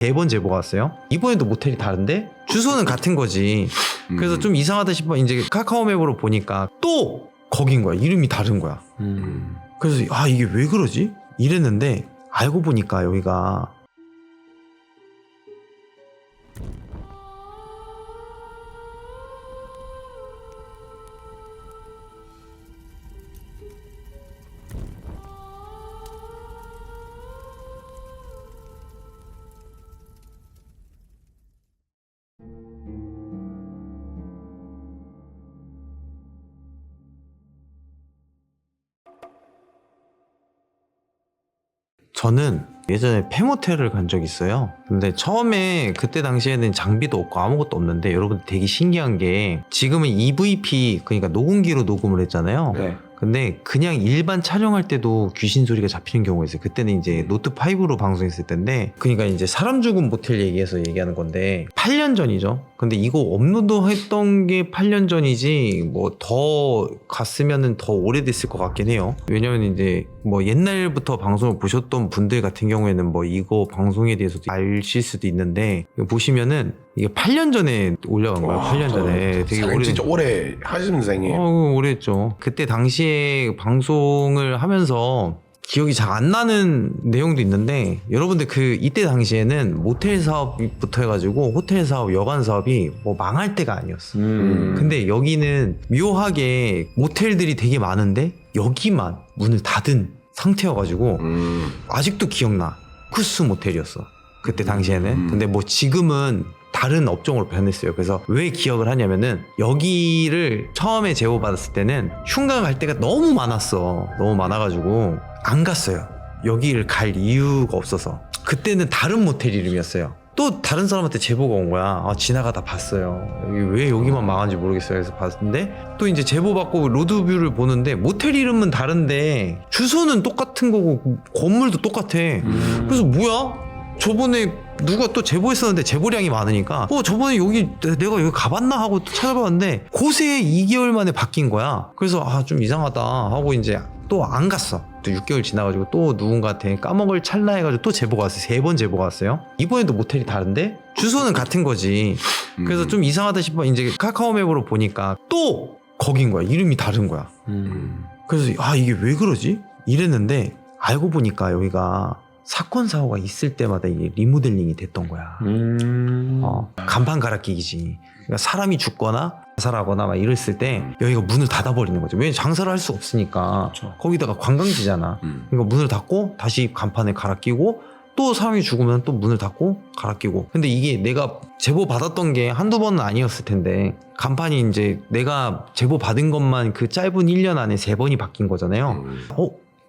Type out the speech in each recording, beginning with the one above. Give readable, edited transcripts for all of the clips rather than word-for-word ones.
4번 제보가 왔어요. 이번에도 모텔이 다른데 주소는 같은 거지. 그래서 좀 이상하다 싶어 이제 카카오맵으로 보니까 또 거긴 거야. 이름이 다른 거야. 그래서 아 이게 왜 그러지? 이랬는데 알고 보니까 여기가 저는 예전에 폐모텔을 간 적이 있어요. 근데 처음에 그때 당시에는 장비도 없고 아무것도 없는데 여러분 되게 신기한 게 지금은 EVP 그러니까 녹음기로 녹음을 했잖아요. 네. 근데 그냥 일반 촬영할 때도 귀신 소리가 잡히는 경우가 있어요. 그때는 이제 노트5로 방송했을 텐데 그러니까 이제 사람 죽은 모텔 얘기해서 얘기하는 건데 8년 전이죠. 근데 이거 업로드 했던 게 8년 전이지 뭐 더 갔으면은 더 오래됐을 것 같긴 해요. 왜냐면 이제 뭐 옛날부터 방송을 보셨던 분들 같은 경우에는 뭐 이거 방송에 대해서도 아실 수도 있는데 보시면은 이게 8년 전에 올라간 거예요. 8년 전에 되게 오래 진짜 오래 하시는 생이에요. 오래 했죠. 그때 당시에 방송을 하면서 기억이 잘 안 나는 내용도 있는데 여러분들 그 이때 당시에는 모텔 사업부터 해가지고 호텔 사업, 여관 사업이 뭐 망할 때가 아니었어. 근데 여기는 묘하게 모텔들이 되게 많은데 여기만 문을 닫은 상태여가지고 아직도 기억나. 쿠스 모텔이었어. 그때 당시에는. 근데 뭐 지금은 다른 업종으로 변했어요. 그래서 왜 기억을 하냐면은 여기를 처음에 제보받았을 때는 흉가 갈 때가 너무 많았어. 너무 많아가지고 안 갔어요. 여기를 갈 이유가 없어서. 그때는 다른 모텔 이름이었어요. 또 다른 사람한테 제보가 온 거야. 아, 지나가다 봤어요. 여기 왜 여기만 망한지 모르겠어요. 그래서 봤는데 또 이제 제보받고 로드뷰를 보는데 모텔 이름은 다른데 주소는 똑같은 거고 건물도 똑같아. 그래서 뭐야? 저번에 누가 또 제보했었는데 제보량이 많으니까 저번에 여기 내가 여기 가봤나 하고 또 찾아봤는데 고세 2개월 만에 바뀐 거야. 그래서 아 좀 이상하다 하고 이제 또 안 갔어. 또 6개월 지나가지고 또 누군가한테 까먹을 찰나 해가지고 또 제보가 왔어요. 3번 제보가 왔어요. 이번에도 모텔이 다른데 주소는 같은 거지. 그래서 좀 이상하다 싶어 이제 카카오맵으로 보니까 또 거긴 거야. 이름이 다른 거야. 그래서 아 이게 왜 그러지? 이랬는데 알고 보니까 여기가 사건 사고가 있을 때마다 이게 리모델링이 됐던 거야. 간판 갈아 끼기지. 그러니까 사람이 죽거나 자살하거나 막 이랬을 때 여기가 문을 닫아버리는 거죠. 왜냐면 장사를 할 수 없으니까. 그렇죠. 거기다가 관광지잖아. 그러니까 문을 닫고 다시 간판을 갈아 끼고 또 사람이 죽으면 또 문을 닫고 갈아 끼고. 근데 이게 내가 제보 받았던 게 한두 번은 아니었을 텐데 간판이 이제 내가 제보 받은 것만 그 짧은 1년 안에 3번이 바뀐 거잖아요.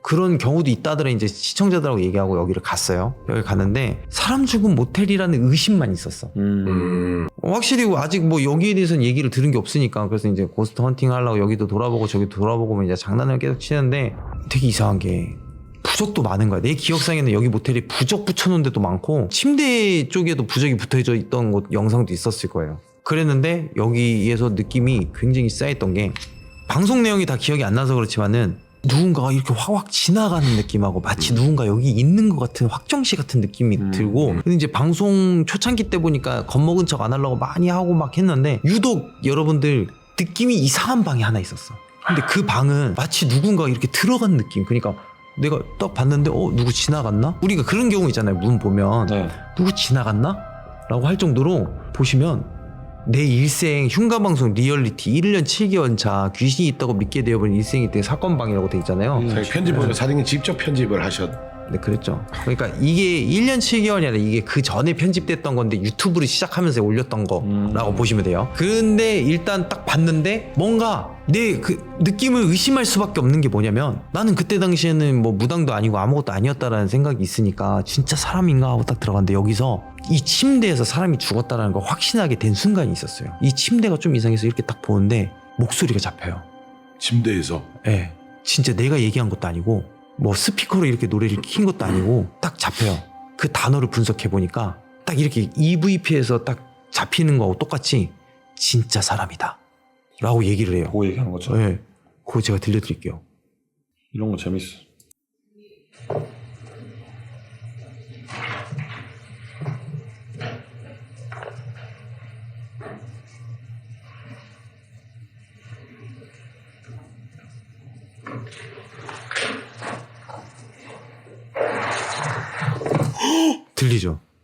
그런 경우도 있다더라. 이제 시청자들하고 얘기하고 여기를 갔어요. 여기 갔는데 사람 죽은 모텔이라는 의심만 있었어. 확실히 아직 뭐 여기에 대해서는 얘기를 들은 게 없으니까. 그래서 이제 고스트 헌팅 하려고 여기도 돌아보고 저기도 돌아보고 이제 장난을 계속 치는데 되게 이상한 게 부적도 많은 거야. 내 기억상에는 여기 모텔에 부적 붙여놓은 데도 많고 침대 쪽에도 부적이 붙어져 있던 곳 영상도 있었을 거예요. 그랬는데 여기에서 느낌이 굉장히 쌓였던 게 방송 내용이 다 기억이 안 나서 그렇지만은 누군가가 이렇게 확 지나가는 느낌하고 마치 누군가 여기 있는 것 같은 확정시 같은 느낌이 들고. 근데 이제 방송 초창기 때 보니까 겁먹은 척 안 하려고 많이 하고 막 했는데 유독 여러분들 느낌이 이상한 방이 하나 있었어. 근데 그 방은 마치 누군가가 이렇게 들어간 느낌. 그러니까 내가 딱 봤는데 누구 지나갔나? 우리가 그런 경우 있잖아요. 문 보면 누구 지나갔나? 라고 할 정도로 보시면 내 일생 흉가방송 리얼리티 1년 7개월 차 귀신이 있다고 믿게 되어버린 일생이 때 사건방이라고 돼 있잖아요. 저희 편집을 사장님 직접 편집을 하셨. 네, 그랬죠. 그러니까 이게 1년 7개월이 아니라 이게 그 전에 편집됐던 건데 유튜브를 시작하면서 올렸던 거라고 보시면 돼요. 근데 일단 딱 봤는데 뭔가 내 그 느낌을 의심할 수밖에 없는 게 뭐냐면 나는 그때 당시에는 뭐 무당도 아니고 아무것도 아니었다라는 생각이 있으니까 진짜 사람인가 하고 딱 들어갔는데 여기서 이 침대에서 사람이 죽었다라는 걸 확신하게 된 순간이 있었어요. 이 침대가 좀 이상해서 이렇게 딱 보는데 목소리가 잡혀요. 침대에서? 네. 진짜 내가 얘기한 것도 아니고 뭐 스피커로 이렇게 노래를 킨 것도 아니고 딱 잡혀요. 그 단어를 분석해보니까 딱 이렇게 EVP에서 딱 잡히는 거하고 똑같이 진짜 사람이다 라고 얘기를 해요. 그거 얘기하는 거죠? 네. 그거 제가 들려드릴게요. 이런 거 재밌어.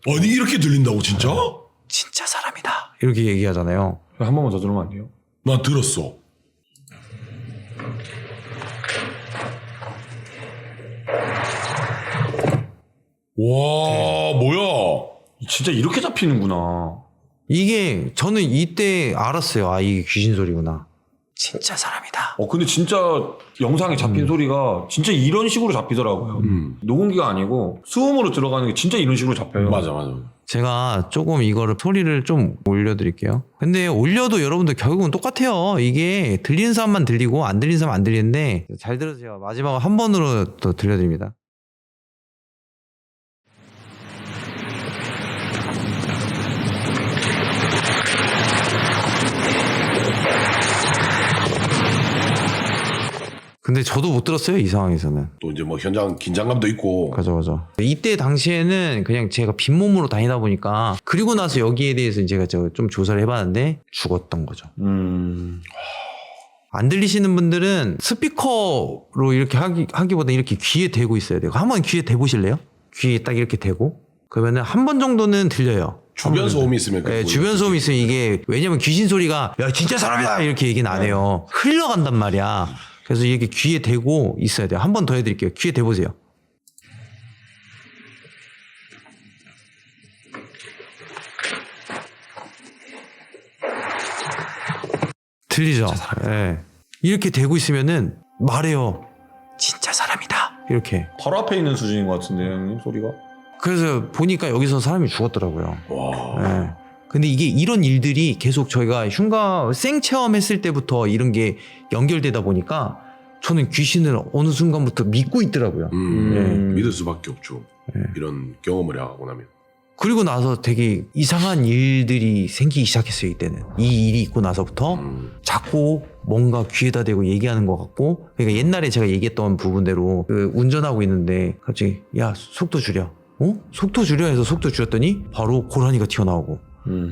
아니 이렇게 들린다고 진짜? 진짜 사람이다 이렇게 얘기하잖아요. 한 번만 더 들으면 안 돼요? 나 들었어. 와 뭐야? 진짜 이렇게 잡히는구나. 이게 저는 이때 알았어요. 아 이게 귀신 소리구나. 진짜 사람이다. 근데 진짜 영상에 잡힌 소리가 진짜 이런 식으로 잡히더라고요. 녹음기가 아니고 수음으로 들어가는 게 진짜 이런 식으로 잡혀요. 맞아. 제가 조금 이거를 소리를 좀 올려드릴게요. 근데 올려도 여러분들 결국은 똑같아요. 이게 들리는 사람만 들리고 안 들리는 사람 안 들리는데 잘 들으세요. 마지막 한 번으로 또 들려드립니다. 근데 저도 못 들었어요. 이 상황에서는. 또 이제 뭐 현장 긴장감도 있고. 맞아. 이때 당시에는 그냥 제가 빈몸으로 다니다 보니까 그리고 나서 여기에 대해서 제가 좀 조사를 해봤는데 죽었던 거죠. 안 들리시는 분들은 스피커로 이렇게 하기보다 이렇게 귀에 대고 있어야 돼요. 한번 귀에 대보실래요? 귀에 딱 이렇게 대고 그러면은 한 번 정도는 들려요. 주변 소음이 있으면 네, 주변 소음이 있으면 이게 왜냐면 귀신 소리가 야 진짜 사람이다 이렇게 얘기는 안 해요. 흘러간단 말이야. 그래서 이렇게 귀에 대고 있어야 돼요. 한 번 더 해드릴게요. 귀에 대보세요. 들리죠? 네. 이렇게 대고 있으면은 말해요. 진짜 사람이다. 이렇게. 바로 앞에 있는 수준인 것 같은데 형님 소리가. 그래서 보니까 여기서 사람이 죽었더라고요. 와. 네. 근데 이게 이런 일들이 계속 저희가 흉가 생 체험했을 때부터 이런 게 연결되다 보니까 저는 귀신을 어느 순간부터 믿고 있더라고요. 믿을 수밖에 없죠. 이런 경험을 하고 나면. 그리고 나서 되게 이상한 일들이 생기기 시작했어요. 이때는 이 일이 있고 나서부터 자꾸 뭔가 귀에다 대고 얘기하는 것 같고, 그러니까 옛날에 제가 얘기했던 부분대로 그 운전하고 있는데 갑자기 야 속도 줄여, 속도 줄여 해서 속도 줄였더니 바로 고라니가 튀어나오고,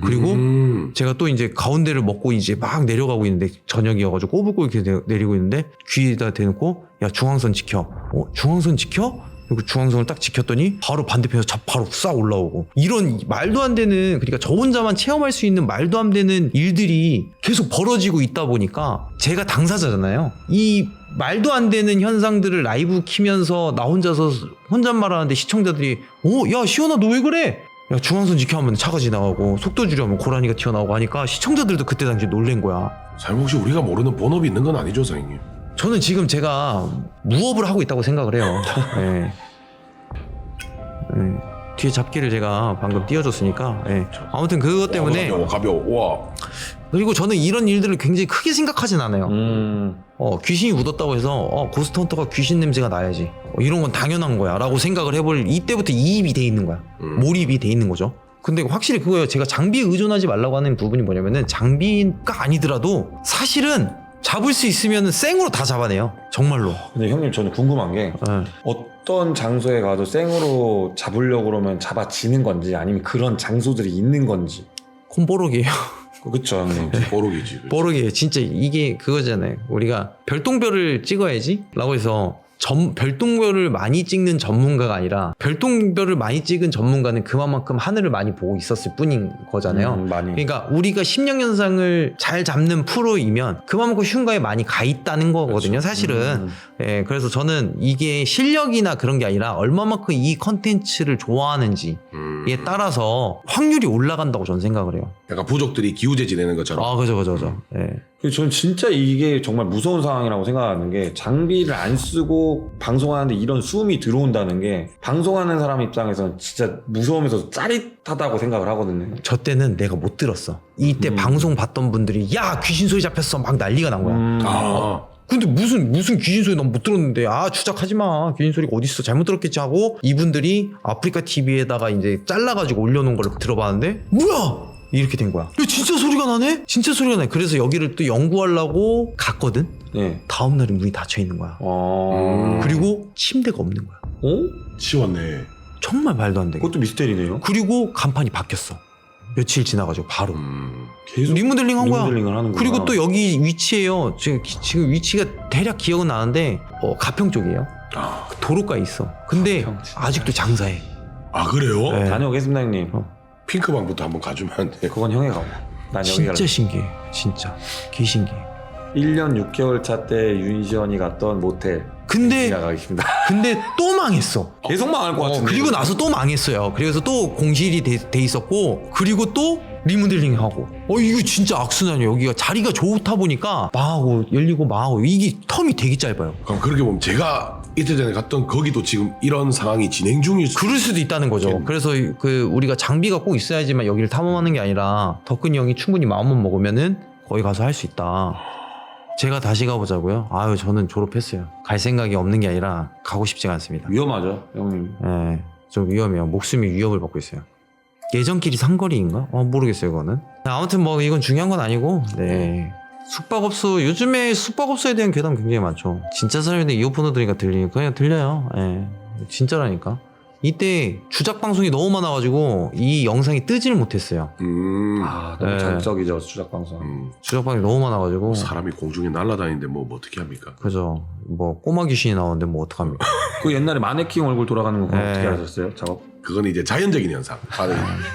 그리고 제가 또 이제 가운데를 먹고 이제 막 내려가고 있는데 저녁이어가지고 꼬불꼬불 이렇게 내리고 있는데 귀에다 대놓고 야 중앙선 지켜. 중앙선 지켜? 그리고 중앙선을 딱 지켰더니 바로 반대편에서 바로 싹 올라오고, 이런 말도 안 되는, 그러니까 저 혼자만 체험할 수 있는 말도 안 되는 일들이 계속 벌어지고 있다 보니까 제가 당사자잖아요. 이 말도 안 되는 현상들을 라이브 키면서 나 혼자서 혼잣말 하는데 시청자들이 야 시원아 너 왜 그래? 야 중앙선 지켜 하면 차가 지나가고 속도 줄여면 고라니가 튀어나오고 하니까 시청자들도 그때 당시에 놀란 거야. 사장님 혹시 우리가 모르는 본업이 있는 건 아니죠, 사장님? 저는 지금 제가 무업을 하고 있다고 생각을 해요. 네. 네. 뒤에 잡기를 제가 방금 띄워줬으니까. 네. 아무튼 그것 때문에. 가벼워. 와. 그리고 저는 이런 일들을 굉장히 크게 생각하진 않아요. 귀신이 묻었다고 해서 고스트헌터가 귀신 냄새가 나야지, 이런 건 당연한 거야 라고 생각을 해볼 이때부터 이입이 돼 있는 거야. 몰입이 돼 있는 거죠. 근데 확실히 그거예요. 제가 장비에 의존하지 말라고 하는 부분이 뭐냐면은, 장비가 아니더라도 사실은 잡을 수 있으면 생으로 다 잡아내요. 정말로. 근데 형님 저는 궁금한 게 어떤 장소에 가도 생으로 잡으려고 그러면 잡아지는 건지 아니면 그런 장소들이 있는 건지. 콤보록이에요. 그쵸 형님. 뽀록이지. 뽀록이에요. 진짜 이게 그거잖아요. 우리가 별똥별을 찍어야지 라고 해서 별똥별을 많이 찍는 전문가가 아니라, 별똥별을 많이 찍은 전문가는 그만큼 하늘을 많이 보고 있었을 뿐인 거잖아요. 많이. 그러니까 우리가 심령현상을 잘 잡는 프로이면 그만큼 흉가에 많이 가 있다는 거거든요. 그렇죠. 사실은. 예, 그래서 저는 이게 실력이나 그런 게 아니라 얼마만큼 이 컨텐츠를 좋아하는지에 따라서 확률이 올라간다고 저는 생각을 해요. 약간 부족들이 기우제 지내는 것처럼. 그죠. 예. 그래서 저는 진짜 이게 정말 무서운 상황이라고 생각하는 게, 장비를 안 쓰고 방송하는데 이런 수음이 들어온다는 게 방송하는 사람 입장에서는 진짜 무서우면서 짜릿하다고 생각을 하거든요. 저 때는 내가 못 들었어. 이때 방송 봤던 분들이 야 귀신 소리 잡혔어 막 난리가 난 거야. 근데 무슨 귀신 소리 난 못 들었는데, 추적하지 마, 귀신 소리가 어딨어, 잘못 들었겠지 하고 이분들이 아프리카 TV에다가 이제 잘라가지고 올려놓은 걸 들어봤는데 뭐야 이렇게 된 거야. 야, 진짜 소리가 나네? 진짜 소리가 나네. 그래서 여기를 또 연구하려고 갔거든. 네. 다음날에 문이 닫혀 있는 거야. 그리고 침대가 없는 거야. 치웠네. 정말 말도 안 되게. 그것도 미스테리네요. 그리고 간판이 바뀌었어. 며칠 지나가지고 바로 계속 리모델링 한 거야. 리모델링을 하는구나. 그리고 또 여기 위치에요. 지금 위치가 대략 기억은 나는데 가평 쪽이에요. 도로가에 있어. 근데 가평, 진짜. 아직도 장사해. 아 그래요? 네. 다녀오겠습니다 형님. 핑크방부터 한번 가주면 안 돼? 그건 형이 가고. 난 여기 진짜 갈래. 신기해. 진짜 개신기해. 1년 6개월 차 때 윤시원이 갔던 모텔. 근데 제가 가겠습니다. 근데 또 망했어. 계속 망할 것 같은데. 그리고 나서 또 망했어요. 그래서 또 공실이 돼 있었고, 그리고 또 리모델링 하고. 이거 진짜 악순환이에요. 여기가 자리가 좋다 보니까 망하고 열리고 망하고, 이게 텀이 되게 짧아요. 그럼 그렇게 보면 제가 이틀 전에 갔던 거기도 지금 이런 상황이 진행 중일 수. 그럴 수도 있다는 거죠. 그래서 그 우리가 장비가 꼭 있어야지만 여기를 탐험하는 게 아니라 덕근이 형이 충분히 마음만 먹으면은 거기 가서 할 수 있다. 제가 다시 가보자고요? 아유, 저는 졸업했어요. 갈 생각이 없는 게 아니라 가고 싶지가 않습니다. 위험하죠 형님. 예, 좀 위험해요. 목숨이 위협을 받고 있어요. 예전끼리 상거리인가? 모르겠어요, 그거는. 아무튼 뭐 이건 중요한 건 아니고, 네. 숙박업소, 요즘에 숙박업소에 대한 괴담 굉장히 많죠. 진짜 사람인데 이어폰을 들으니까 들리니까 그냥 들려요. 예, 진짜라니까. 이때 주작 방송이 너무 많아가지고 이 영상이 뜨지를 못했어요. 아 너무 네. 정적이죠 수작 방송. 주작 방송이 너무 많아가지고. 사람이 공중에 날아다니는데 뭐 어떻게 합니까? 그죠. 뭐 꼬마 귀신이 나오는데 뭐 어떡합니까. 그 옛날에 마네킹 얼굴 돌아가는 거 그거 네. 어떻게 하셨어요? 작업? 그건 이제 자연적인 현상.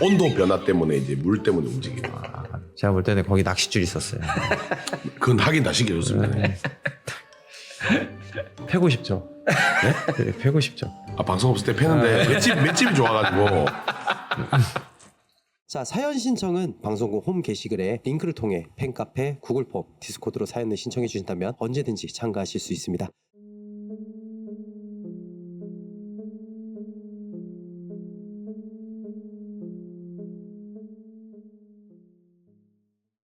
온도 변화 때문에 이제 물 때문에 움직이는 거. 제가 볼 때는 거기 낚싯줄 있었어요. 그건 하긴 다 시켜줬습니다. 네. 패고 싶죠. 네? 패고 싶죠. 방송 없을 때 패는데 맷집이 좋아가지고. 자, 사연 신청은 방송국 홈 게시글에 링크를 통해 팬카페, 구글폼, 디스코드로 사연을 신청해 주신다면 언제든지 참가하실 수 있습니다.